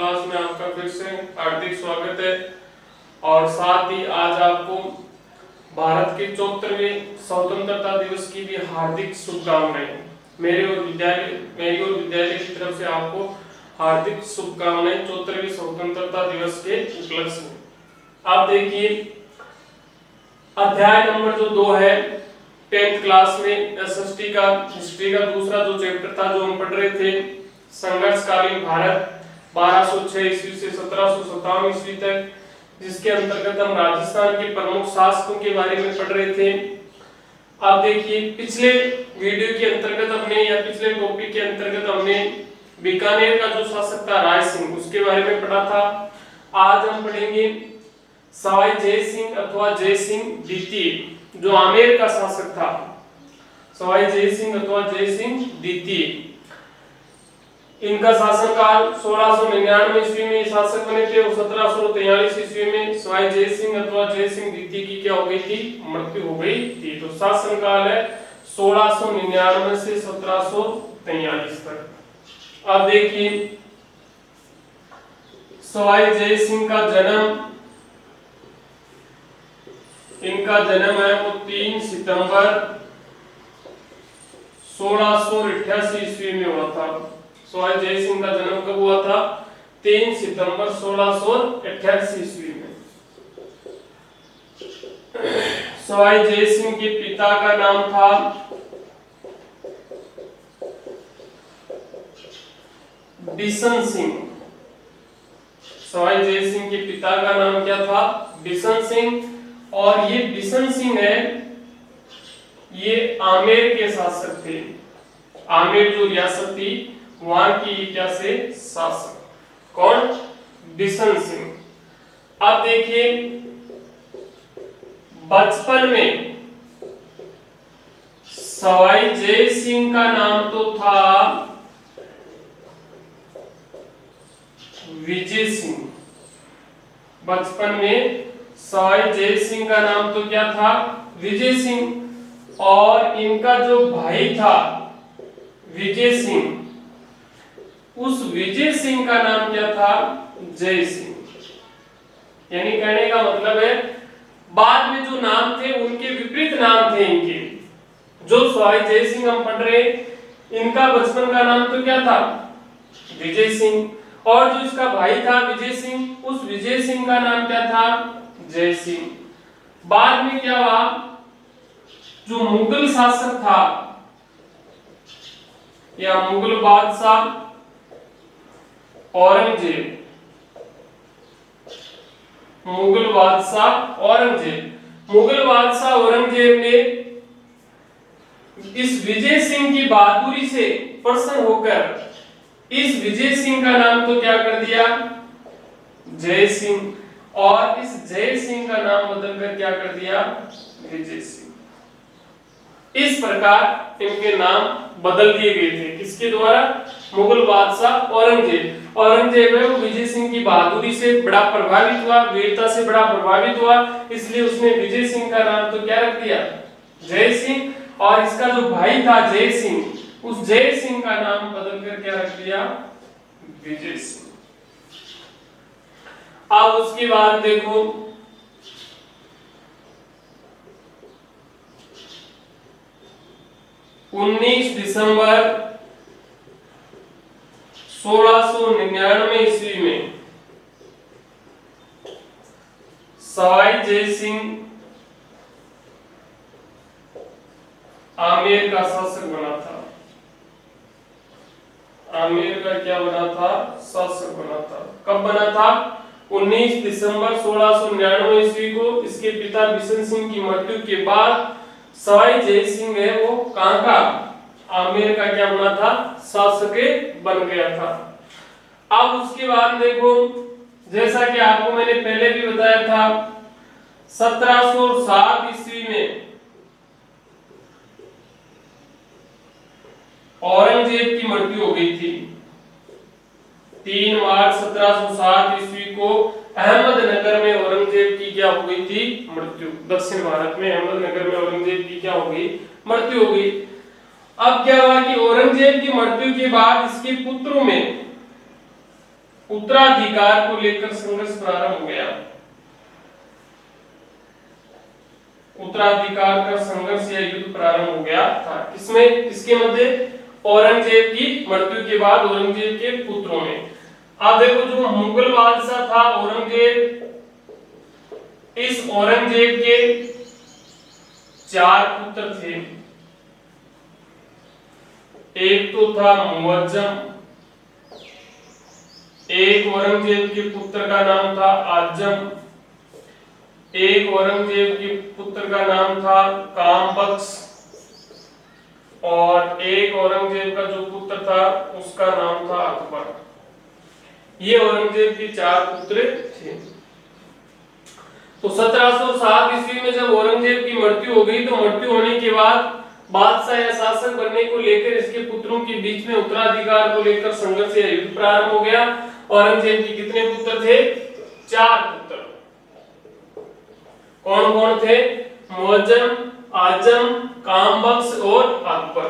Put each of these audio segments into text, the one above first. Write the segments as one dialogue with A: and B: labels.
A: Class में आपका फिर से हार्दिक स्वागत है। और साथ ही आज आपको भारत के 74वें स्वतंत्रता दिवस की भी हार्दिक शुभकामनाएं। मेरी और विद्यालय की तरफ से आपको हार्दिक शुभकामनाएं 74वें स्वतंत्रता दिवस के उपलक्ष्य में। आप देखिए अध्याय नंबर जो 2 है 10th क्लास में एसएसटी का हिस्ट्री का दूसरा जो चैप्टर था जो हम पढ़ रहे थे, संघर्षकालीन भारत 1206 ईस्वी से 1757 ईस्वी तक, जिसके अंतर्गत हम राजस्थान के प्रमुख शासकों के बारे में पढ़ रहे थे। आप देखिए पिछले वीडियो के अंतर्गत हमने या पिछले टॉपिक के अंतर्गत हमने बीकानेर का जो शासक था राय सिंह, उसके बारे में पढ़ा था। आज हम पढ़ेंगे सवाई जय सिंह अथवा जय सिंह द्वितीय, जो आमेर का शासक था। सवाई जय सिंह अथवा जय सिंह द्वितीय, इनका शासनकाल 1699 ईस्वी में शासक बने थे और 1743 ईस्वी में सवाई जय सिंह अथवा जय सिंह द्वितीय की क्या हो गई थी, मृत्यु हो गई थी। तो शासनकाल है 1699 से 1743 तक। अब देखिए सवाई जय सिंह का जन्म, इनका जन्म है वो 3 सितंबर 1688 ईस्वी में हुआ था। सवाई जय सिंह का जन्म कब हुआ था? 3 सितंबर 1688 ईस्वी में। सवाई जय सिंह के पिता का नाम था बिशन सिंह। सवाई जय सिंह के पिता का नाम क्या था? बिशन सिंह। और ये बिशन सिंह है, ये आमेर के शासक थे। आमेर जो रियासत थी वहां की क्या से शासक, कौन? बिशन सिंह। अब देखिए बचपन में सवाई जय सिंह का नाम तो था विजय सिंह। बचपन में सवाई जय सिंह का नाम तो क्या था? विजय सिंह। और इनका जो भाई था विजय सिंह, उस विजय सिंह का नाम क्या था? जय सिंह। यानी कहने का मतलब है बाद में जो नाम थे उनके विपरीत नाम थे इनके। जो सवाई जय सिंह हम पढ़ रहे, इनका बचपन का नाम तो क्या था? विजय सिंह। और जो इसका भाई था विजय सिंह, उस विजय सिंह का नाम क्या था? जय सिंह। बाद में क्या हुआ, जो मुगल शासक था या मुगल बादशाह औरंगजेब, मुगल बादशाह औरंगजेब ने इस विजय सिंह की बहादुरी से प्रसन्न होकर इस विजय सिंह का नाम तो क्या कर दिया? जय सिंह। और इस जय सिंह का नाम बदलकर क्या कर दिया? विजय सिंह। इस प्रकार इनके नाम बदल दिए गए थे। किसके द्वारा? मुगल बादशाह औरंगजेब। औरंगजेब है वो विजय सिंह की बहादुरी से बड़ा प्रभावित हुआ, वीरता से बड़ा प्रभावित हुआ, इसलिए उसने विजय सिंह का नाम तो क्या रख दिया? जय सिंह। और इसका जो भाई था जय सिंह, उस जय सिंह का नाम बदलकर क्या रख दिया? विजय सिंह। अब उसके बाद देखो 19 दिसंबर 1699 ईस्वी में सवाई जय सिंह आमेर का शासक बना था। आमेर का क्या बना था? शासक बना था। कब बना था? 19 दिसंबर 1699 ईस्वी को। इसके पिता बिशन सिंह की मृत्यु के बाद सवाई जय सिंह है वो कहां का? आमेर का क्या बना था? शासक बन गया था। अब उसके बाद देखो, जैसा कि आपको मैंने पहले भी बताया था, 1707 ईस्वी में औरंगजेब की मृत्यु हो गई थी। 3 मार्च 1707 ईस्वी को अहमदनगर में औरंगजेब की क्या हो गई थी? मृत्यु। दक्षिण भारत में अहमदनगर में औरंगजेब की क्या हो गई? मृत्यु हो गई। अब क्या हुआ कि औरंगजेब की मृत्यु के बाद इसके पुत्रों में उत्तराधिकार को लेकर संघर्ष प्रारंभ हो गया। उत्तराधिकार का संघर्ष या युद्ध प्रारंभ हो गया था। किसमें, किसके मध्य? औरंगजेब की मृत्यु के बाद औरंगजेब के पुत्रों में। आप देखो जो मुगल बादशाह था औरंगजेब, इस औरंगजेब के 4 पुत्र थे। एक तो था मुअज्जम, एक औरंगजेब के पुत्र का नाम था आजम, एक औरंगजेब के पुत्र का नाम था कामबख्श, और एक औरंगजेब का जो पुत्र था उसका नाम था अकबर। ये औरंगजेब के 4 पुत्र थे। तो 1707 ईस्वी में जब औरंगजेब की मृत्यु हो गई, तो मृत्यु होने के बाद बादशाह या शासक बनने को लेकर इसके पुत्रों के बीच में उत्तराधिकार को लेकर संघर्ष या युद्ध प्रारंभ हो गया। औरंगजेब के कितने पुत्र थे? 4 पुत्र। कौन कौन थे? मुअज्जम, आजम, कामबख्श और अकबर।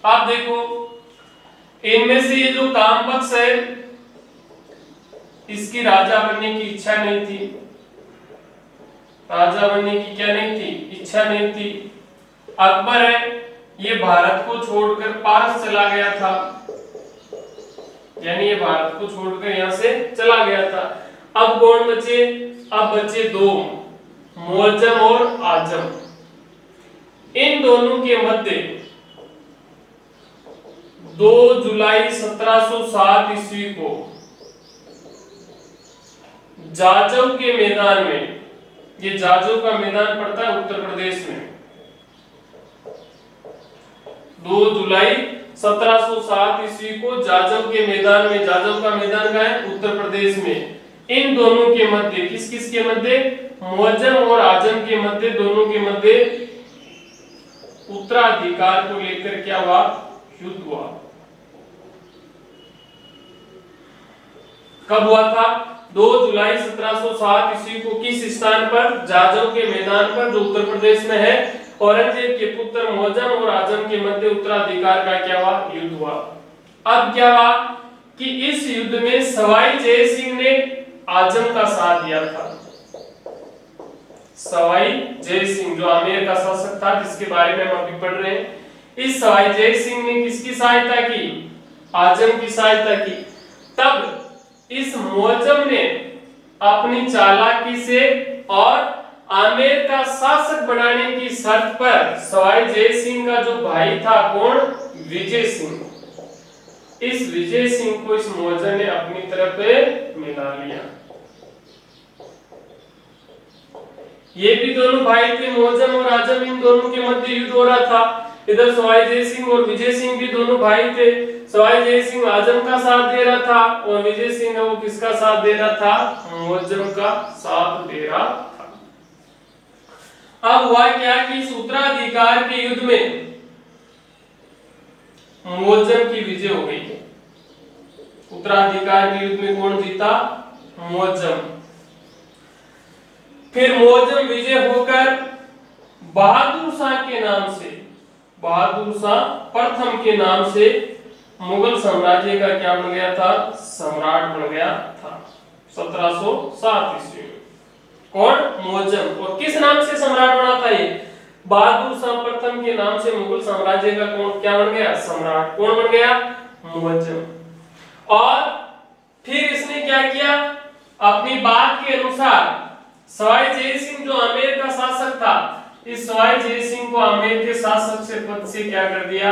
A: आप देखो इनमें से ये जो कामबख्श है, इसकी राजा बनने की इच्छा नहीं थी। राजा बनने की क्या नहीं थी? इच्छा नहीं थी। अकबर है, ये भारत को छोड़कर पारस चला गया था, यानी ये भारत को छोड़कर यहां से चला गया था। अब कौन बचे? अब बचे 2, मुअज्जम और आजम। इन दोनों के मध्य 2 जुलाई 1707 ईस्वी को जाजव के मैदान में, ये जाजव का मैदान पड़ता है उत्तर प्रदेश में, 2 जुलाई 1707 ईस्वी को जाजव के मैदान में, जाजव का मैदान कहाँ है? उत्तर प्रदेश में। इन दोनों के मध्य, किस किस के मध्य? मुअज्जम और आजम के मध्य, दोनों के मध्य उत्तराधिकार को लेकर क्या हुआ? युद्ध हुआ। कब हुआ था? 2 जुलाई 1707 ईस्वी को। किस स्थान पर? जाजव के मैदान पर, जो उत्तर प्रदेश में है। औरंगजेब के पुत्र मुअज्जम और आजम के मध्य उत्तराधिकार का क्या हुआ? युद्ध हुआ। अब क्या हुआ कि इस युद्ध में सवाई जय सिंह ने आजम का साथ दिया था। सवाई जय सिंह जो आमेर का शासक था, जिसके बारे में हम अभी पढ़ रहे हैं, इस सवाई जय सिंह ने किसकी सहायता की? आजम की सहायता की। तब इस मुअज्जम ने अपनी चालाकी से और आमेर का शासक बनाने की शर्त पर सवाई जय सिंह का जो भाई था, कौन? विजय सिंह, इस विजय सिंह को इस मुअज्जम ने अपनी तरफ मिला लिया। ये भी दोनों भाई थे, मुअज्जम और आजम, इन दोनों के मध्य युद्ध हो रहा था। इधर सवाई जय सिंह और विजय सिंह भी दोनों भाई थे। सवाई जय सिंह आजम का साथ दे रहा था और विजय सिंह वो किसका साथ दे रहा था? मुअज्जम का साथ दे रहा था। अब हुआ क्या कि इस उत्तराधिकार के युद्ध में मुअज्जम की विजय हो गई। उत्तराधिकार के युद्ध में कौन जीता? मुअज्जम। फिर मुअज्जम विजय होकर बहादुर शाह के नाम से, बहादुर शाह प्रथम के नाम से मुगल साम्राज्य का क्या बन गया था? सम्राट बन गया था 1707 ईस्वी में। कौन? मुअज्जम। और किस नाम से सम्राट बना था ये? बहादुर शाह प्रथम के नाम से मुगल साम्राज्य का कौन क्या बन गया? सम्राट। कौन बन गया? मुअज्जम। और फिर इसने क्या किया? अपनी बात के अनुसार सवाई जय सिंह जो आमेर का शासक था, इस सवाई जय सिंह को आमेर के शासक से पद से क्या कर दिया?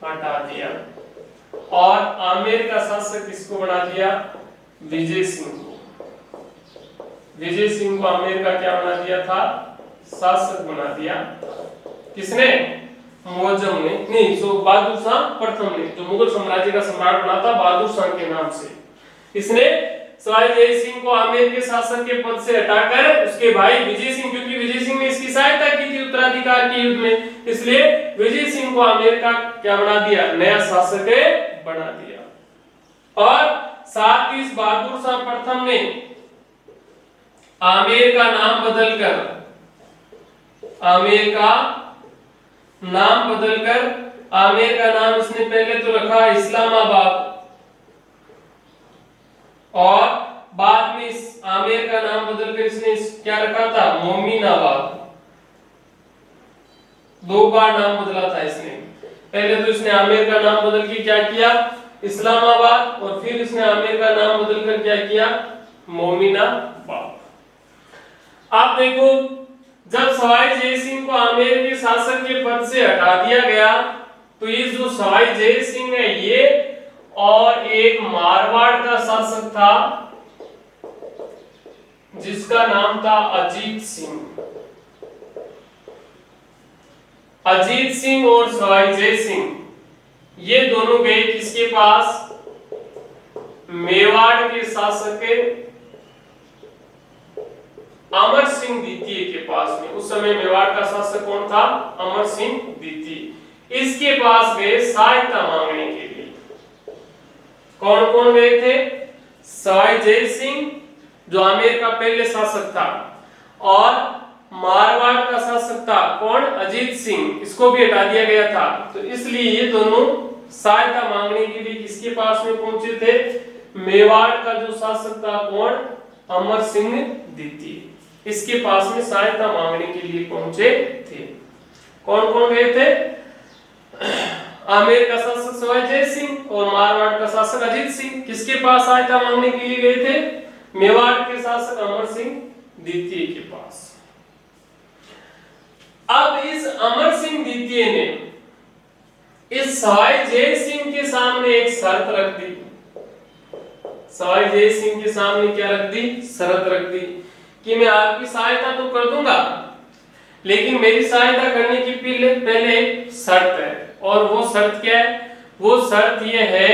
A: हटा दिया। और आमेर का शासक किसको बना दिया? विजय सिंह को। विजय सिंह को आमेर का क्या बना दिया था? शासक बना दिया। किसने? मुअज्जम ने नहीं, सो बहादुर शाह प्रथम ने, जो मुगल साम्राज्य का सम्राट बना था बहादुर शाह के नाम से। इसने सवाई जय सिंह को आमेर के शासक के पद से हटाकर उसके भाई विजय सिंह, क्योंकि विजय सिंह ने इसकी सहायता की थी उत्तराधिकार के युद्ध में, इसलिए विजय सिंह को आमेर का क्या बना दिया? नया शासक बना दिया। और साथ ही इस बहादुर शाह प्रथम ने आमेर का नाम बदलकर, आमेर का नाम बदलकर, आमेर का नाम इसने पहले तो रखा इस्लामाबाद, और बाद में इस आमेर का नाम बदलकर इसने क्या रखा था, मोमिनाबाद। 2 बार नाम बदला था इसने। पहले तो इसने आमेर का नाम बदल के क्या किया, इस्लामाबाद, और फिर इसने आमेर का नाम बदलकर क्या किया, मोमिनाबाद। आप देखो, जब सवाई जय सिंह को आमेर के शासक के पद से हटा दिया गया, तो ये जो सवाई जय सिंह है ये और एक मारवाड़ का शासक था जिसका नाम था अजीत सिंह। अजीत सिंह और सवाई जय सिंह ये दोनों गए किसके पास, मेवाड़ के शासक अमर सिंह द्वितीय के पास में। उस समय मेवाड़ का शासक कौन था, अमर सिंह द्वितीय। इसके पास गए सहायता मांगने के लिए। कौन कौन गए थे, सवाई जय सिंह जो आमेर का पहले शासक था, और मारवाड़ का शासक था कौन, अजीत सिंह, इसको भी हटा दिया गया था। तो इसलिए ये दोनों सहायता मांगने के लिए किसके पास में पहुंचे थे, मेवाड़ का जो शासक था कौन, अमर सिंह द्वितीय, इसके पास में सहायता मांगने के लिए पहुंचे थे। कौन कौन गए थे, आमेर का शासक सवाई जय सिंह और मारवाड़ का शासक अजीत सिंह। किसके पास सहायता मांगने के लिए गए थे, मेवाड़ के शासक अमर सिंह द्वितीय के पास। अब इस अमर सिंह द्वितीय ने इस सवाई जय सिंह के सामने एक शर्त रख दी। सवाई जय सिंह के सामने क्या रख दी, शर्त रख दी कि मैं आपकी सहायता तो कर दूंगा, लेकिन मेरी सहायता करने की पहले शर्त है। और वो शर्त क्या है, वो शर्त ये है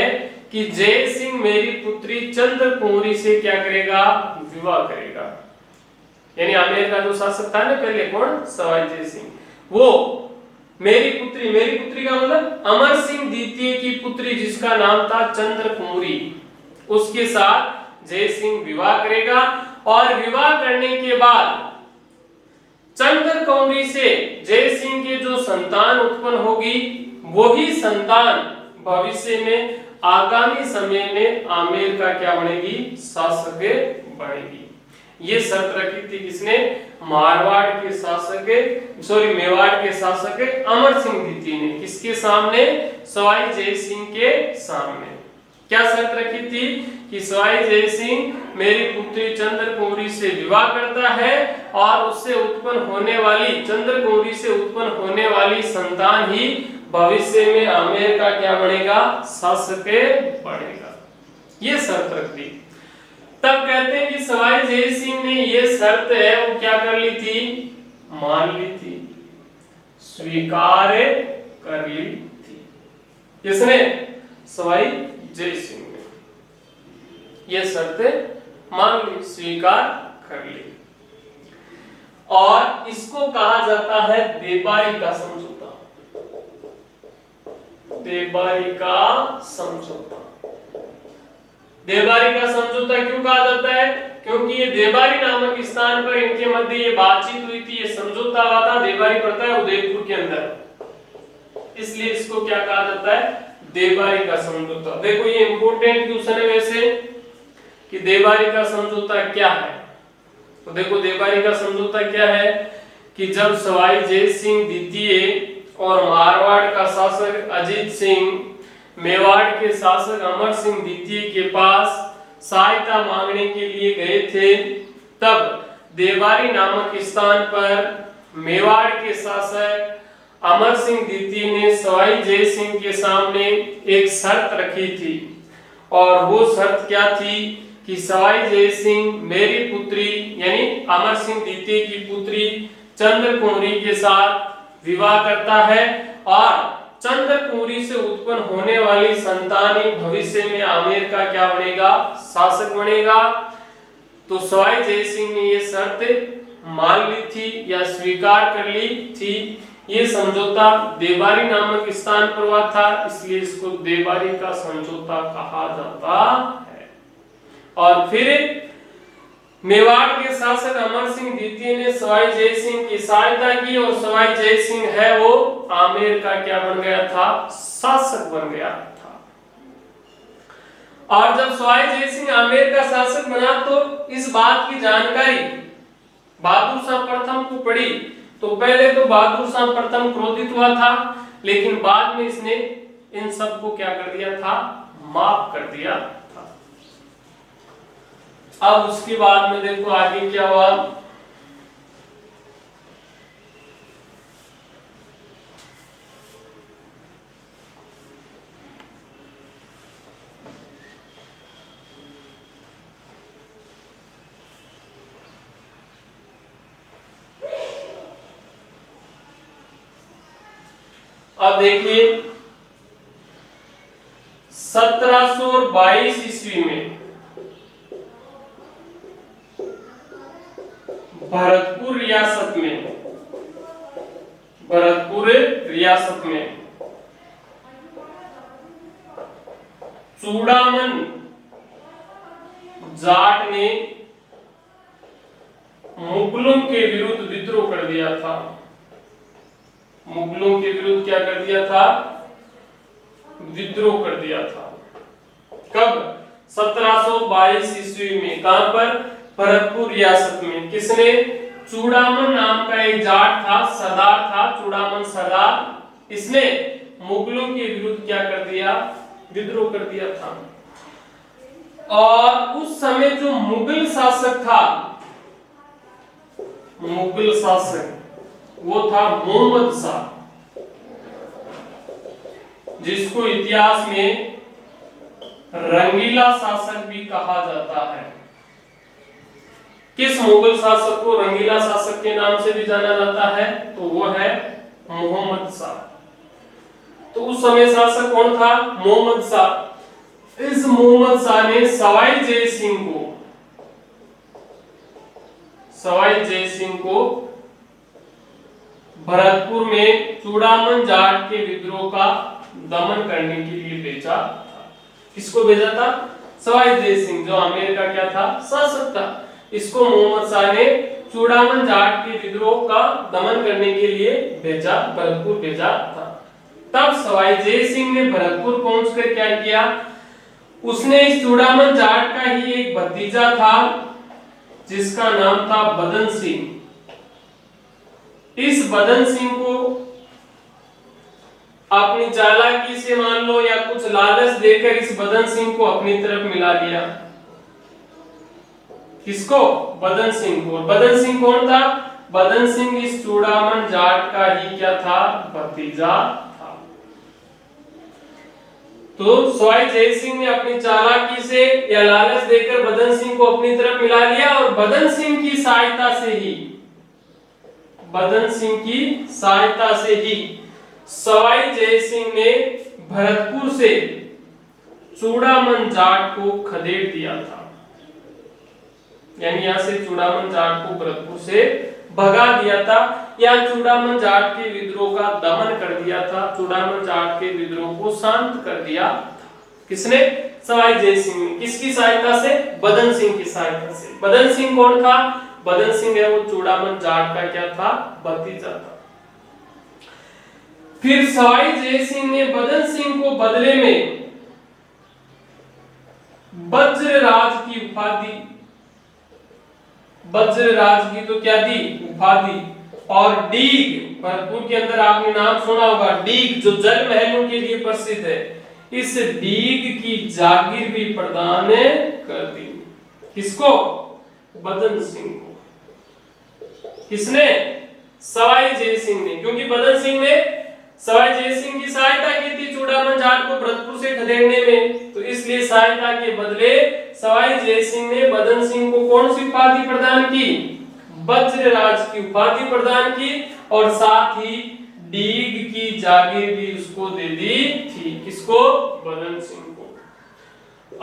A: कि जय सिंह मेरी पुत्री चंद्र कुंवरी से क्या करेगा, विवाह करेगा। यानी आमेर का जो शासक था ना पहले कौन, सवाई जय सिंह, वो मेरी पुत्री का मतलब अमर सिंह द्वितीय की पुत्री जिसका नाम था चंद्र कुंवरी, उसके साथ जय सिंह विवाह करेगा। और विवाह करने के बाद चंद्र कुंवरी से जय सिंह के जो संतान उत्पन्न होगी, वही संतान भविष्य में आगामी समय में आमेर का क्या बनेगी, शासक बनेगी। ये शर्त रखी थी किसने, मारवाड़ के शासक मेवाड़ के शासक अमर सिंह द्वितीय ने। किसके सामने, सवाई जय सिंह के सामने। क्या शर्त रखी थी कि सवाई जय सिंह मेरी पुत्री चंद्र कुंवरी से विवाह करता है और उससे उत्पन्न होने वाली, चंद्र कुंवरी से उत्पन्न होने वाली संतान ही भविष्य में आमेर का क्या बनेगा, शासक बनेगा। ये शर्त रख दी। तब कहते हैं कि सवाई जय सिंह ने ये शर्त है वो क्या कर ली थी, मान ली थी, स्वीकार कर ली थी। किसने, सवाई जय सिंह ने ये शर्त मान ली, स्वीकार कर ली। और इसको कहा जाता है देबारी का समझौता। देबारी का समझौता। देबारी का समझौता क्यों कहा जाता है, क्योंकि ये देबारी नामक स्थान पर इनके मध्य ये बातचीत हुई थी, ये समझौता हुआ था। देबारी पड़ता है उदयपुर के अंदर, इसलिए इसको क्या कहा जाता है, देबारी का समझौता। देखो ये इंपॉर्टेंट क्वेश्चन है वैसे कि देबारी का समझौता क्या है। तो देखो देबारी का समझौता क्या है कि जब सवाई जय सिंह द्वितीय और मारवाड़ का शासक अजीत सिंह मेवाड़ के शासक अमर सिंह द्वितीय के पास सहायता मांगने के लिए गए थे, तब देबारी नामक स्थान पर मेवाड़ के शासक अमर सिंह द्वितीय ने सवाई जय सिंह के सामने एक शर्त रखी थी। और वो शर्त क्या थी कि सवाई जय सिंह मेरी पुत्री यानी अमर सिंह द्वितीय की पुत्री चंद्र कुंवरी के साथ विवाह करता है और चंद्र कुंवरी से उत्पन्न होने वाली संतान ही भविष्य में आमेर का क्या बनेगा, शासक बनेगा। तो सवाई जय सिंह ने ये शर्त मान ली थी या स्वीकार कर ली थी। ये समझौता देबारी नामक स्थान पर हुआ था, इसलिए इसको देबारी का समझौता कहा जाता है। और फिर मेवाड़ के शासक अमर सिंह द्वितीय ने सवाई जय सिंह की सहायता की और सवाई जय सिंह है वो आमेर का क्या बन गया था, शासक बन गया था। और जब सवाई जय सिंह आमेर का शासक बना तो इस बात की जानकारी बहादुर शाह प्रथम को पड़ी। तो पहले तो बहादुर शाह प्रथम क्रोधित हुआ था, लेकिन बाद में इसने इन सबको क्या कर दिया था, माफ कर दिया था। अब उसके बाद में देखो आगे क्या हुआ। अब देखिए 1722 ईस्वी में भरतपुर रियासत में चूड़ामन जाट ने मुगलों के विरुद्ध विद्रोह कर दिया था। मुगलों के विरुद्ध क्या कर दिया था, विद्रोह कर दिया था। कब? 1722 ईस्वी में। कहां पर? भरतपुर रियासत में। किसने? चूड़ामन नाम का एक जाट था, सरदार था, चूड़ामन सरदार। इसने मुगलों के विरुद्ध क्या कर दिया, विद्रोह कर दिया था। और उस समय जो मुगल शासक था, मुगल शासक वो था मोहम्मद शाह, जिसको इतिहास में रंगीला शासक भी कहा जाता है। किस मुगल शासक को रंगीला शासक के नाम से भी जाना जाता है? तो वो है मोहम्मद शाह। तो उस समय शासक कौन था? मोहम्मद शाह। इस मोहम्मद शाह ने सवाई जय सिंह को भरतपुर में चूड़ामन जाट के विद्रोह का दमन करने के लिए भेजा था। किसको भेजा था? सवाई जय सिंह, जो आमेर का क्या था, शासक था। इसको मोहम्मद शाह ने चूड़ामन जाट के विद्रोह का दमन करने के लिए भरतपुर भेजा था। तब सवाई जय सिंह ने भरतपुर पहुंचकर क्या किया, उसने इस चूड़ामन जाट का ही एक भतीजा था जिसका नाम था बदन सिंह। इस बदन सिंह को अपनी चालाकी से मान लो या कुछ लालच देकर इस बदन सिंह को अपनी तरफ मिला लिया। किसको? बदन सिंह को। बदन सिंह कौन था? बदन सिंह इस चूड़ामन जाट का ही क्या था, भतीजा था। तो सवाई जय सिंह ने अपनी चालाकी से या लालच देकर बदन सिंह को अपनी तरफ मिला लिया और बदन सिंह की सहायता से ही सवाई जय सिंह ने भरतपुर से चूड़ामन जाट को खदेड़ दिया था। यानी यहां से चूड़ामन जाट को भरतपुर से भगा दिया था या चूड़ामन जाट के विद्रोह का दमन कर दिया था, चूड़ामन जाट के विद्रोह को शांत कर दिया था। किसने? सवाई जय सिंह ने। किसकी सहायता से? बदन सिंह की सहायता से। बदन सिंह कौन था? बदन सिंह है वो चूड़ामन जाट का क्या था, भतीजा था। फिर सवाई जय सिंह ने बदन सिंह को बदले में वज्रराज की उपाधि, वज्रराज की तो क्या दी, उपाधि, और डीग, भरतपुर के अंदर आपने नाम सुना होगा डीग, जो जल महलों के लिए प्रसिद्ध है, इस डीग की जागीर भी प्रदान कर दी। किसको? बदन सिंह को। किसने? सवाई जय सिंह ने। क्योंकि बदन सिंह ने सवाई जय सिंह की सहायता की थी चूड़ामन जाट को भरतपुर से खदेड़ने में, तो इसलिए सहायता के बदले सवाई जय सिंह ने बदन सिंह को कौन सी उपाधि प्रदान की? वज्रराज की उपाधि प्रदान की और साथ ही डीग की जागीर भी उसको दे दी थी। किसको? बदन सिंह को।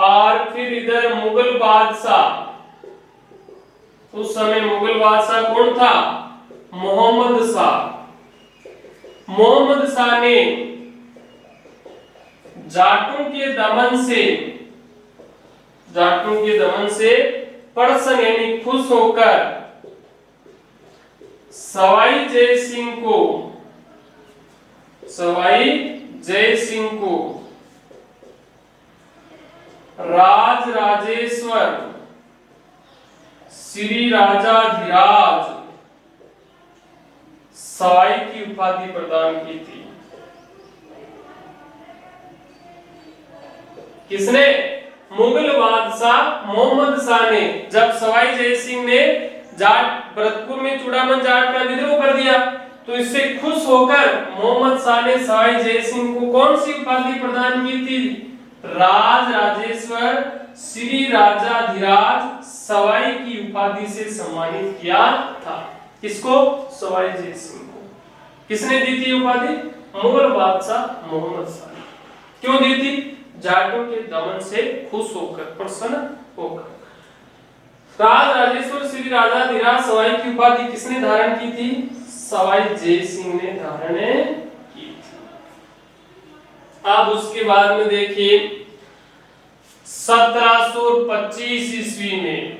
A: और फिर इधर मुगल बादशाह, उस समय मुगल बादशाह कौन था? मोहम्मद शाह। मोहम्मद शाह ने जाटों के दमन से प्रसन्न यानी खुश होकर सवाई जय सिंह को राज राजेश्वर श्री राजाधिराज सवाई की उपाधि प्रदान की थी। किसने? मुगल बादशाह मोहम्मद शाह ने। जब सवाई जय सिंह ने जाट भरतपुर में चूड़ामन जाट का विद्रोह कर दिया तो इससे खुश होकर मोहम्मद शाह ने सवाई जय सिंह को कौन सी उपाधि प्रदान की थी? राज राजेश्वर श्री राजाधिराज सवाई की उपाधि से सम्मानित किया था। किसको? सवाई जय सिंह को। किसने दी थी उपाधि? मुगल बादशाह मोहम्मद शाह ने। क्यों दी थी? जाटों के दमन से खुश होकर, प्रसन्न होकर। राज राजेश्वर श्री राजाधिराज सवाई की उपाधि किसने धारण की थी? सवाई जय सिंह ने धारण की थी। अब उसके बाद में देखिए 1725 ईस्वी में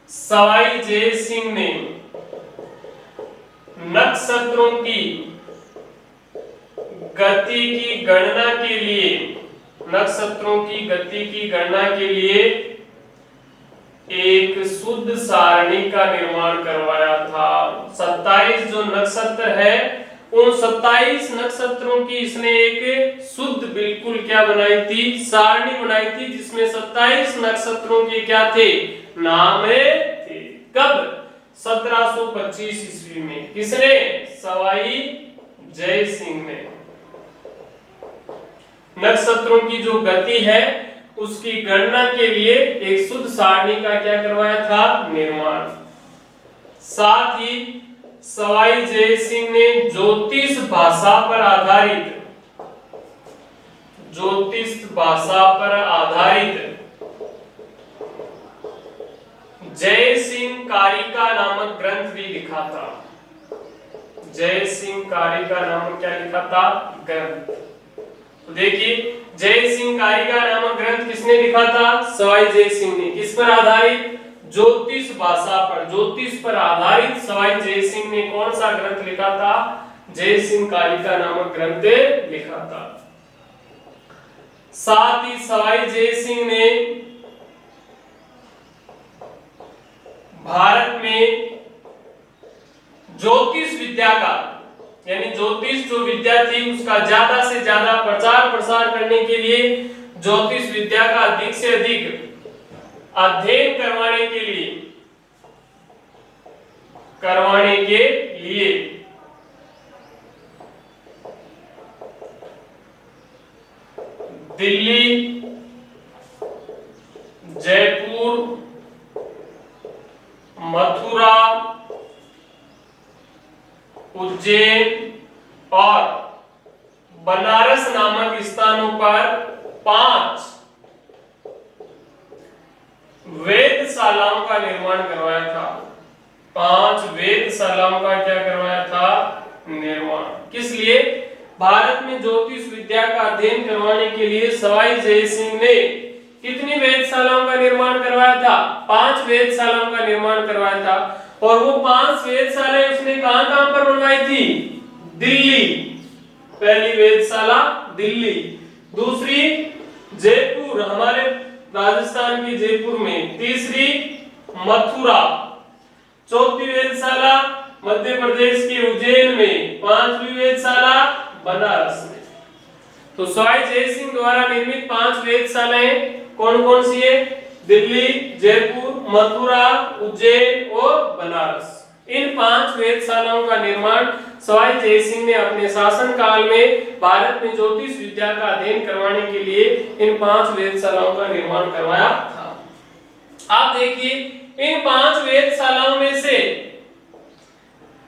A: सवाई जय सिंह ने नक्षत्रों की गति की गणना के लिए, नक्षत्रों की गति की गणना के लिए एक शुद्ध सारणी का निर्माण करवाया था। 27 जो नक्षत्र है उन 27 नक्षत्रों की इसने एक शुद्ध बिल्कुल क्या बनाई थी? सारणी बनाई थी, जिसमें 27 नक्षत्रों के क्या थे? नाम थे। कब? 1725 ईस्वी में। किसने? सवाई जय सिंह ने। नक्षत्रों की जो गति है उसकी गणना के लिए एक शुद्ध सारणी का क्या करवाया था? निर्माण। साथ ही सवाई जय सिंह ने ज्योतिष भाषा पर आधारित, ज्योतिष भाषा पर आधारित जय सिंह कारिका नामक ग्रंथ भी लिखा था। जय सिंह कारिका नामक क्या लिखा था? ग्रंथ। तो देखिए जय सिंह कारिका नामक ग्रंथ किसने लिखा था? सवाई जय सिंह ने। किस पर आधारित? ज्योतिष भाषा पर, ज्योतिष पर आधारित सवाई जय सिंह ने कौन सा ग्रंथ लिखा था? जय सिंह कारिका नामक ग्रंथ लिखा था। साथ ही सवाई जय सिंह ने भारत में ज्योतिष विद्या का, यानी ज्योतिष जो विद्या थी उसका ज्यादा से ज्यादा प्रचार प्रसार करने के लिए, ज्योतिष विद्या का अधिक से अधिक अध्ययन करवाने के लिए दिल्ली, जयपुर, मथुरा, उज्जैन और बनारस नामक स्थानों पर 5 वेधशालाओं का निर्माण करवाया था। 5 वेधशालाओं का क्या करवाया था? निर्माण। किस लिए? भारत में ज्योतिष विद्या का अध्ययन करवाने के लिए सवाई जय सिंह ने कितनी वेधशालाओं का निर्माण करवाया था? 5 वेधशालाओं का निर्माण करवाया था। और वो 5 वेधशालाएं उसने कहां-कहां पर बनवाई थी? दिल्ली, पहली वेधशाला दिल्ली, दूसरी जयपुर, हमारे राजस्थान के जयपुर में, तीसरी मथुरा, चौथी वेधशाला मध्य प्रदेश के उज्जैन में, 5वीं वेधशाला बनारस में। तो सवाई जय सिंह द्वारा निर्मित 5 वेधशालाएं कौन कौन सी है? दिल्ली, जयपुर, मथुरा, उज्जैन और बनारस। इन 5 वेधशालाओं का निर्माण सवाई जय सिंह ने अपने शासन काल में भारत में ज्योतिष विद्या का अध्ययन करवाने के लिए इन 5 वेधशालाओं का निर्माण करवाया था। आप देखिए इन 5 वेधशालाओं में से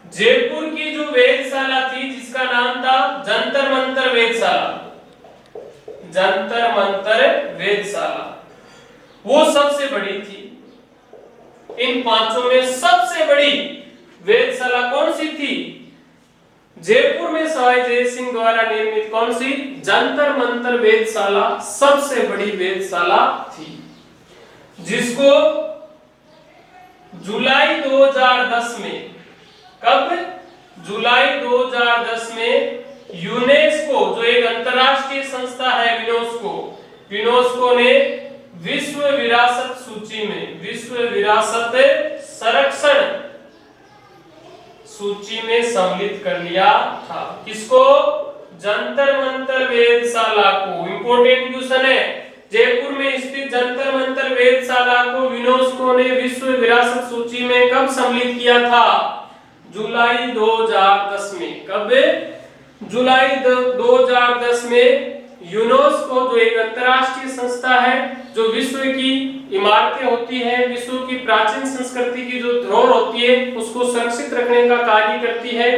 A: जयपुर की जो वेधशाला थी जिसका नाम था जंतर मंतर वेधशाला, जंतर मंतर वेधशाला, वो सबसे बड़ी थी। इन 5 में सबसे बड़ी वेधशाला कौन सी थी? जयपुर में सवाई जय सिंह द्वारा निर्मित कौन सी? जंतर मंतर वेधशाला सबसे बड़ी वेधशाला थी, जिसको जुलाई 2010 में, कब? जुलाई 2010 में यूनेस्को, जो एक अंतरराष्ट्रीय संस्था है, यूनेस्को, यूनेस्को ने विश्व विरासत सूची में, विश्व विरासत संरक्षण सूची में सम्मिलित कर लिया था। किसको? जंतर मंतर वेधशाला को। इंपोर्टेंट क्वेश्चन है, जयपुर में स्थित जंतर मंतर वेधशाला को यूनेस्को ने विश्व विरासत सूची में कब सम्मिलित किया था? जुलाई 2010 में। कब? जुलाई 2010 में यूनेस्को जो एक अंतरराष्ट्रीय संस्था है जो विश्व की इमारतें होती है, विश्व की प्राचीन संस्कृति की जो धरोहर होती है उसको सुरक्षित रखने का कार्य करती है,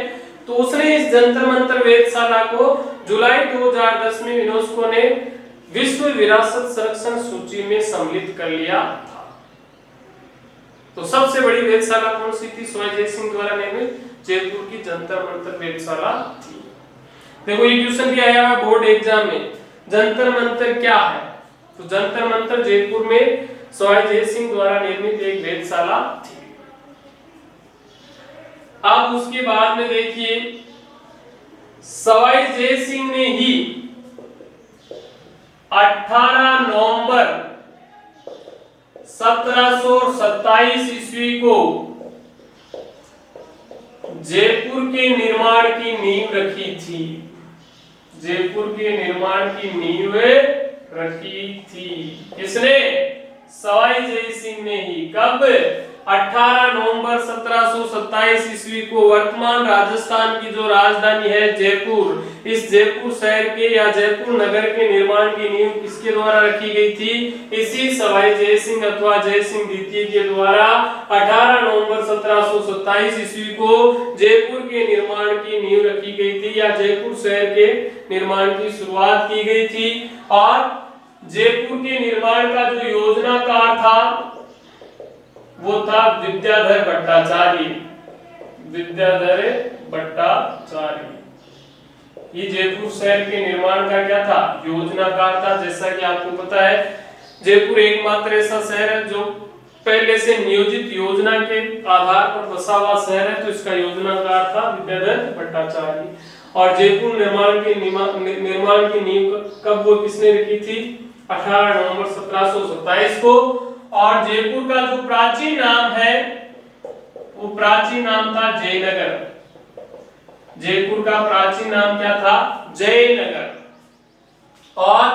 A: तो उसने इस जंतर मंतर वेधशाला को जुलाई 2010 में यूनेस्को ने विश्व विरासत संरक्षण सूची में सम्मिलित कर लिया था। तो सबसे बड़ी वेधशाला कौन सी थी? सवाई जय सिंह द्वारा निर्मित जयपुर की जंतर मंतर वेधशाला थी। देखो ये क्वेश्चन भी आया है बोर्ड एग्जाम में, जंतर मंतर क्या है? तो जंतर मंतर जयपुर में सवाई जय सिंह द्वारा निर्मित एक वेधशाला थी। अब उसके बाद में देखिए, सवाई जय सिंह ने ही 18 नवंबर 1727 ईस्वी को जयपुर के निर्माण की नींव रखी थी। जयपुर के निर्माण की नींव रखी थी। किसने? सवाई जय सिंह ने ही। कब? 18 नवंबर 1727 ईस्वी को वर्तमान राजस्थान की जो राजधानी है जयपुर, इस जयपुर शहर के या जयपुर नगर के निर्माण की नींव किसके द्वारा रखी गई थी? इसी सवाई जय सिंह अथवा जय सिंह द्वितीय के द्वारा 18 नवंबर 1727 ईस्वी को जयपुर के निर्माण की नींव रखी गई थी या जयपुर शहर के निर्माण की शुरुआत की गई थी। और जयपुर के निर्माण का जो योजनाकार था वो था विद्याधर भट्टाचार्य। विद्याधर भट्टाचार्य ये जयपुर शहर के निर्माण का क्या था? योजनाकार था। जैसा कि आपको पता है जयपुर एकमात्र ऐसा शहर है जो पहले से नियोजित योजना के आधार पर बसा हुआ शहर है, तो इसका योजनाकार था विद्याधर भट्टाचार्य। और जयपुर निर्माण की नींव कब वो किसने रखी थी? 18 नवंबर 1727 को। और जयपुर का जो प्राचीन नाम है वो प्राचीन नाम था जयनगर। जयपुर का प्राचीन नाम क्या था? जयनगर। और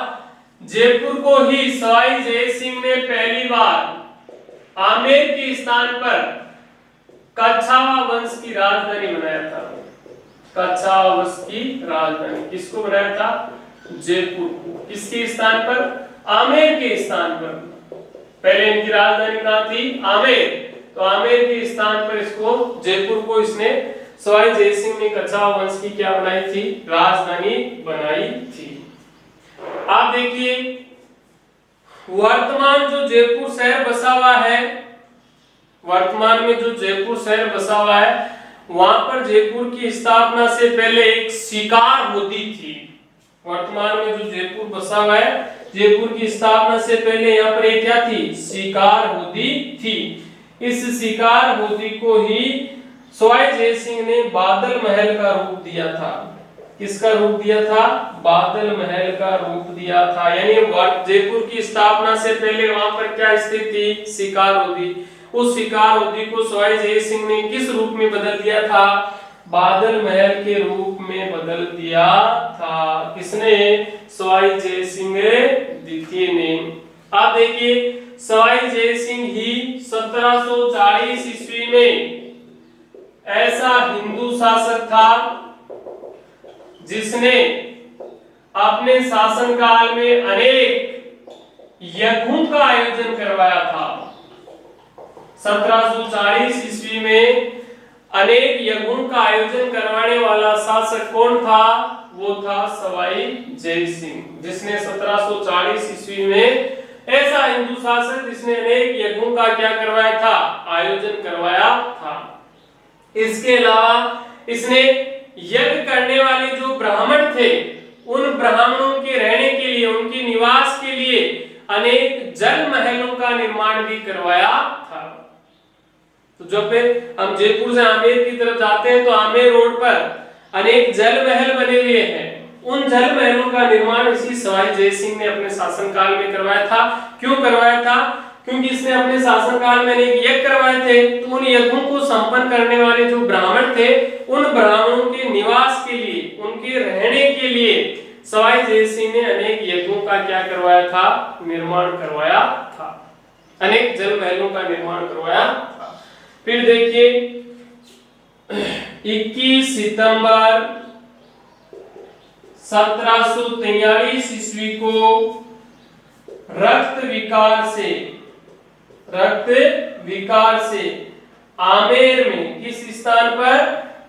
A: जयपुर को ही सवाई जय सिंह ने पहली बार आमेर के स्थान पर कच्छावा वंश की राजधानी बनाया था। कच्छावा वंश की राजधानी किसको बनाया था? जयपुर को। किसके स्थान पर? आमेर के स्थान पर। पहले इनकी राजधानी कहां थी? आमेर। तो आमेर के स्थान पर इसको जयपुर को इसने सवाई जय सिंह ने कच्छावा वंश की क्या बनाई थी? राजधानी बनाई थी। आप देखिए वर्तमान जो जयपुर शहर बसा हुआ है, वर्तमान में जो जयपुर शहर बसा हुआ है वहां पर जयपुर की स्थापना से पहले एक शिकार होती थी। वर्तमान में जो जयपुर बसा हुआ है, जयपुर की स्थापना से पहले यहाँ पर एक क्या थी? शिकार होती थी। इस शिकार होती को ही सवाई जय सिंह ने बादल महल का रूप दिया था। किसका रूप दिया था? बादल महल का रूप दिया था। यानी जयपुर की स्थापना से पहले वहां पर क्या स्थित थी? शिकार होती। उस शिकार होती को सवाई जय सिंह ने किस रूप में बदल दिया था? बादल महल के रूप में बदल दिया था। किसने? सवाई जय सिंह द्वितीय ने। आप देखिए सवाई जय सिंह ही 1740 ईस्वी में ऐसा हिंदू शासक था जिसने अपने शासनकाल में अनेक यज्ञों का आयोजन करवाया था। 1740 ईस्वी में अनेक यज्ञों का आयोजन करवाने वाला शासक कौन था? वो था सवाई जय सिंह, जिसने 1740 ईस्वी में ऐसा हिंदू शासक जिसने अनेक यज्ञों का क्या करवाया था? आयोजन करवाया था। इसके अलावा इसने यज्ञ करने वाले जो ब्राह्मण थे उन ब्राह्मणों के रहने के लिए, उनके निवास के लिए अनेक जल महलों का निर्माण भी करवाया था। तो जब हम जयपुर से आमेर की तरफ जाते हैं तो आमेर रोड पर अनेक जल महल बने हुए हैं। उन जल महलों का निर्माण इसी सवाई जय सिंह ने अपने शासनकाल में करवाया था। क्यों करवाया था? क्योंकि इसने अपने शासनकाल में एक यज्ञ करवाए थे, तो उन यज्ञों को संपन्न करने वाले जो ब्राह्मण थे, उन ब्राह्मणों के निवास के लिए, उनके रहने के लिए सवाई जय सिंह ने अनेक यज्ञों का क्या करवाया था? निर्माण करवाया था। अनेक जल महलों का निर्माण करवाया था। फिर देखिए 21 सितंबर 1743 ईस्वी को रक्त विकार से आमेर में, किस स्थान पर?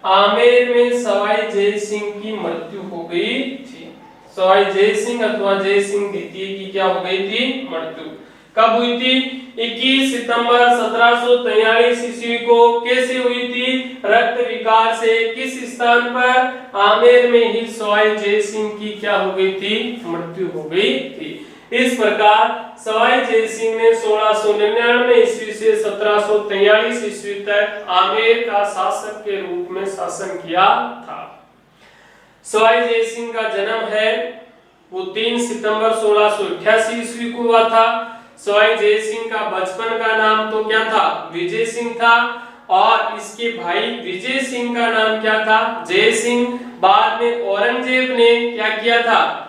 A: आमेर में सवाई जय सिंह की मृत्यु हो गई थी। सवाई जय सिंह अथवा जय सिंह द्वितीय की क्या हो गई थी? मृत्यु। कब हुई थी? 21 सितंबर 1743 ईस्वी को। कैसे हुई थी? रक्त विकार से। किस स्थान पर? आमेर में ही सवाई जय सिंह की क्या हो गई थी? मृत्यु हो गई थी। इस प्रकार सवाई जय सिंह ने 1699 ईस्वी से 1743 ईस्वी तक आमेर का शासक के रूप में शासन किया था। सवाई जय सिंह का जन्म है वो 3 सितंबर 1688 ईस्वी को हुआ था। सवाई जय सिंह का बचपन का नाम तो क्या था? विजय सिंह था। और इसके भाई विजय सिंह का नाम क्या था? जय सिंह। बाद में औरंगजेब ने क्या किया था?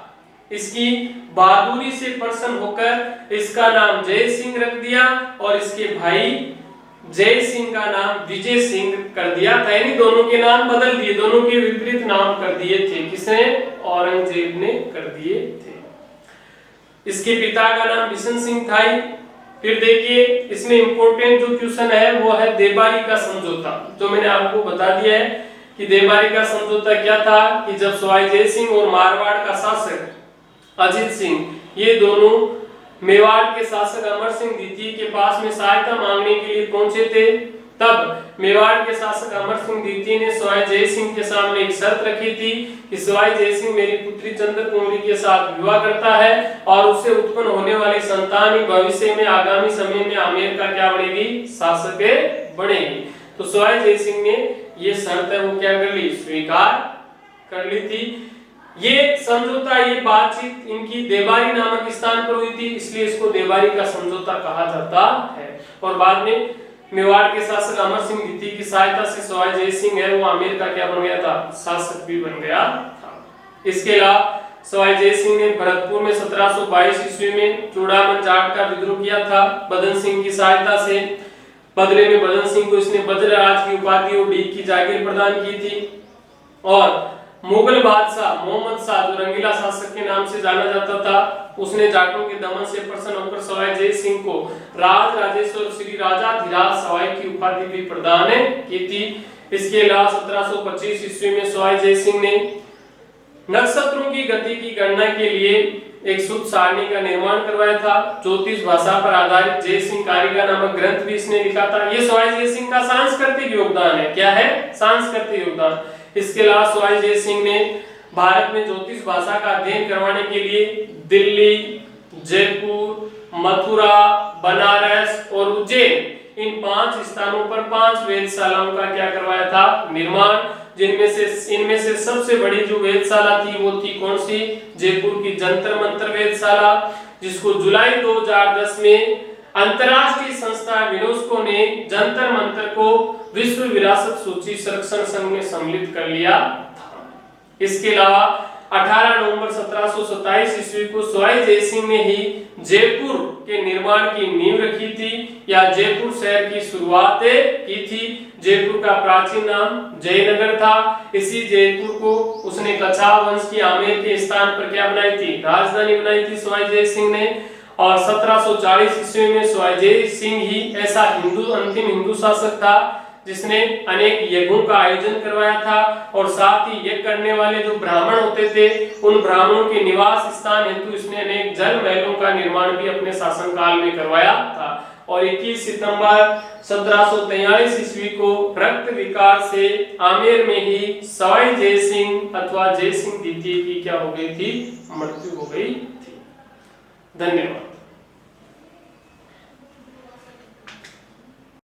A: इसकी बहादुरी से प्रसन्न होकर इसका नाम जय सिंह रख दिया और इसके भाई जय सिंह का नाम विजय सिंह कर दिया था। यानी दोनों के नाम बदल दिए, दोनों के विपरीत नाम कर दिए थे। किसने? औरंगजेब ने कर दिए थे। इसके पिता का नाम बिशन सिंह था। फिर देखिए इसमें इंपॉर्टेंट जो क्वेश्चन है वो है देबारी का समझौता, जो मैंने आपको बता दिया है कि देबारी का समझौता क्या था कि जब सवाई जय सिंह और मारवाड़ का शासक अजीत सिंह, ये दोनों मेवाड़ के शासक अमर सिंह द्वितीय के पास में सहायता मांगने के लिए पहुंचे थे, तब मेवाड़ के शासक अमर सिंह द्वितीय ने सवाई जय सिंह के सामने एक शर्त रखी थी कि सवाई जय सिंह मेरी पुत्री चंद्र कुमारी के साथ विवाह करता है और उससे उत्पन्न होने वाली संतान ही भविष्य में आगामी समय में आमेर का क्या बनेगी? शासक बनेगी। तो सवाई जय सिंह ने ये शर्त है वो क्या कर ली? स्वीकार कर ली थी। ये समझौता, ये बातचीत इनकी देबारी नामक स्थान पर हुई थी, इसलिए इसको देबारी का समझौता कहा जाता है। और बाद में मेवाड़ के शासक अमर सिंह द्वितीय की सहायता से सवाई जय सिंह है वो आमेर का क्या बन गया था? शासक भी बन गया था। इसके अलावा सवाई जय सिंह ने भरतपुर में 1722 ईस्वी में चूड़ामन जाट का विद्रोह किया था बदन सिंह की सहायता से। बदले में बदन सिंह को इसने वज्रराज की उपाधि और डीग की जागीर प्रदान की थी। और मुगल बादशाह मोहम्मद शाह, जो रंगीला शासक के नाम से जाना जाता था, उसने जाटों के दमन से प्रसन्न होकर सवाई जय सिंह को राज राजेश्वर श्री राजाधिराज सवाई की उपाधि भी प्रदान की थी। इसके अलावा 1725 ईस्वी में सवाई जय सिंह ने नक्षत्रों की गति की गणना के लिए एक शुद्ध सारणी का निर्माण करवाया था। ज्योतिष भाषा पर आधारित जय सिंह कारिका नामक ग्रंथ भी इसने लिखा था। ये सवाई जय सिंह का सांस्कृतिक योगदान है। क्या है? सांस्कृतिक योगदान। इसके अलावा सवाई जय सिंह ने भारत में ज्योतिष भाषा का अध्ययन करवाने के लिए दिल्ली, जयपुर, मथुरा, बनारस और उज्जैन, इन 5 स्थानों पर 5 वेधशालाओं का क्या करवाया था? निर्माण। इनमें से सबसे बड़ी जो वेधशाला थी वो थी कौन सी? जयपुर की जंतर मंतर वेधशाला, जिसको जुलाई 2010 में अंतरराष्ट्रीय संस्था यूनेस्को ने जंतर मंतर को विश्व विरासत सूची संरक्षण संघ में सम्मिलित कर लिया था। इसके अलावा 18 नवंबर 1727 ईस्वी को सवाई जय सिंह ने ही जयपुर के निर्माण की नींव रखी थी या जयपुर शहर की शुरुआत की थी। जयपुर का प्राचीन नाम जयनगर था। इसी जयपुर को उसने कछार वंश की आमेर के स्थान पर क्या बनाई थी? राजधानी बनाई थी सवाई जय सिंह ने। और 1740 ईस्वी में सवाई जय सिंह ही ऐसा अंतिम हिंदू शासक था जिसने अनेक यज्ञों का आयोजन करवाया था और साथ ही यज्ञ करने वाले जो ब्राह्मण होते थे उन ब्राह्मणों के निवास स्थान हेतु इसने अनेक जल महलों का निर्माण भी अपने शासनकाल में करवाया था। और 21 सितंबर 1743 ईस्वी को रक्त विकार से आमेर में ही सवाई जय सिंह अथवा जय सिंह द्वितीय की क्या हो गई थी? मृत्यु हो गई थी। धन्यवाद।